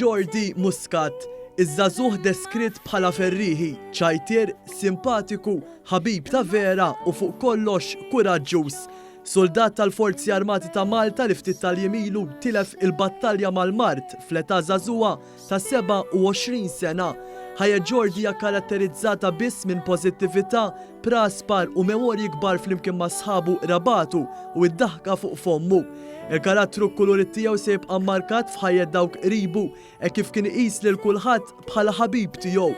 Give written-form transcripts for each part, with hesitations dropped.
Jordi Muscat, iż-żagħżugħ deskritt bħala ferrieħi, ċajtier, simpatiku, ħabib ta' vera u fuq kollox kuraġġuż. Soldat tal-Forzi Armati ta' Malta li ftit tal-jemilu tilef il-battalja mal-Mart fl-età żagħżugħa ta' 27 sena. Ħajja Jordi hija karatterizzata biss minn pożittività, praspar u memorji kbar flimkien ma' sħabu rabatu u id-daħka fuq fommu. Il-karattru kulurit tiegħu se jibqa' mmarkat f'ħajja dawk qribu kif kien iqis lil kulħadd bħala ħabib tiegħu.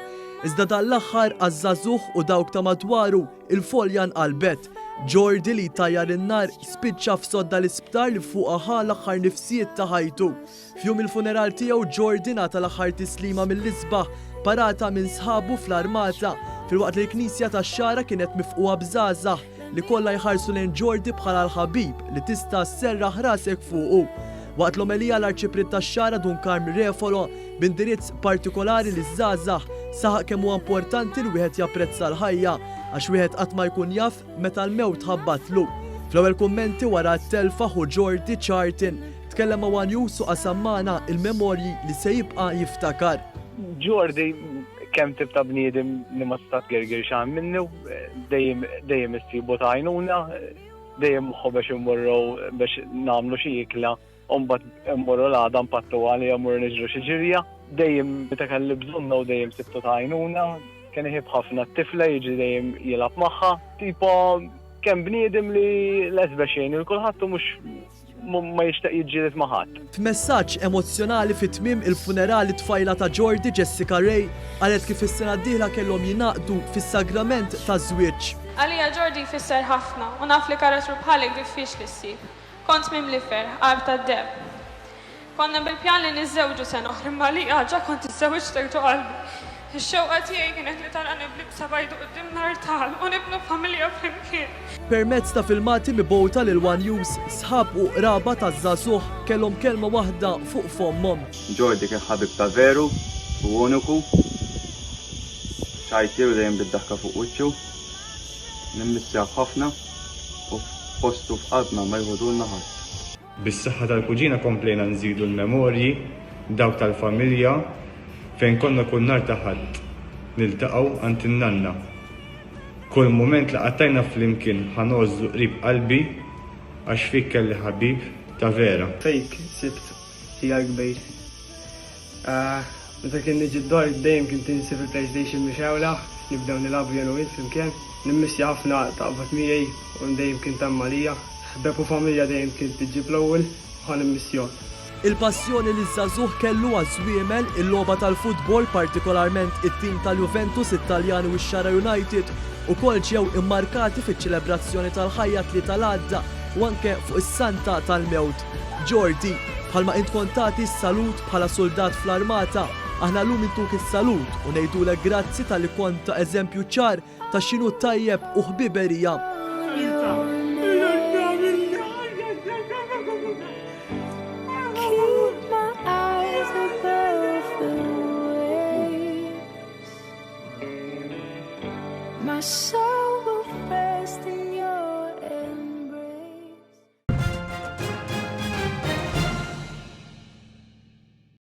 Iżda dan l-aħħar għaż-żagħżugħ u dawk ta' madwaru il-folja nqalbet. Jordi li tajjar in-nar spiċċa f'sodda l-isptar li fuqha ħa l-aħħar nifsijiet ta' ħajtu. F'jum il-funeral tiegħu Jordi ngħata l-aħħar tislima mill-isbaħ parata minn sħabu fl-armata filwaqt li l-Knisja tax-Xara kienet mifquha b'żgħażagħ li kollha jħarsu lejn Jordi bħala l-ħabib li tista' sserraħ rasek fuqu. Waqt l-omelija l-Arċipret tax-Xara Dunkarm Refolo b'indirizz partikolari li żgħażagħ saħaq kemm huwa importanti li wieħed japprezza l-ħajja għax wieħed qatt ma jkun jaf meta l-mewt ħabbatlu. Fl-ewwel kummenti wara t-telfa hu Jordi Chartin tkellem ma' One News u qasammana il-memorji li se jibqa' jiftakar. Jordi kemm tip ta' bniedem li ma stat gerger xan minnu, dejjem issibu ta' għajnuna, dejjem moħħu biex immorru biex nagħmlu xi ikla, u mbagħad immorru l-għada mpattu għali immorru niġru xi ġirja, dejjem meta kelli bżonna u dejjem sibtu ta' għajnuna, kien iħib ħafna t-tifla jiġi dejjem jilgħab magħha, tipo kemm bniedem li lesba xejn il-kulħadd u mhux ma jixtaq jiġġieled ma' ħadd. F'messaġġ emozjonali fit-tmiem il-funerali tfajla ta' Jordi Jessica Ray qalet kif is-sena d-dieħla kellhom jingħaqdu fis-sagrament taż-żwieġ. Għalija Jordi jfisser ħafna u naf li karattru bħalek diffiċli ssib. Kont mimlifer, qalb tad-deb. Konna bil-pjan li niżżewġu sena oħra imma li ħaġa kont iżżewġ tajtu qalbi. Ix-xewqa tiegħi kienet li tara nibli b'sabajdu quddiem nar tal u nibnu familja flimkien. Permezz ta' filmati mibgħuta lil One News, sħab u qraba taż-żagħżugħ kellhom kelma waħda fuq fommhom. Jordi kien ħabib ta' veru u uniku. ċajtier u dejjem bid-daħka fuq wiċċu. Nimmissjah ħafna u postu f'qalbna ma jħodulna ħadd. Bis-saħħa tal-kuġina komplejna nżidu l-memorji dawk tal-familja fejn konna kull nhar ta' ħadd niltaqgħu għand in-nanna. Kull mument li qattajna flimkien ħanożżu qrib qalbi għax fik kelli ħabib ta' vera. Fejk sibt hija kbir. Meta kien niġi d-dor dejjem kien tinsi fil-PlayStation mixewla, nibdew nilagħbu jien u int flimkien. Nimmissja ħafna taqbad miegħi u dejjem kien temm għalija. Ħbeb u familja dejjem kien tiġi l-ewwel ħa nimmissjon. Il-passjoni li żagħżugħ kellu għaż-żwiemel il-logħba tal-futbol, partikolarment it-tim tal-Juventus Italjani u x-Xara United ukoll ġew immarkati fiċ-ċelebrazzjoni tal-ħajja tlieta l-għadda u anke fuq is-Santa tal-Mewt. Jordi, bħalma int kontati s-salut bħala soldat fl-armata, aħna llum intuk is-salut u ngħidulek grazzi tal-li kont ta' eżempju ċar ta' x'inhu tajjeb u ħbiberija. My soul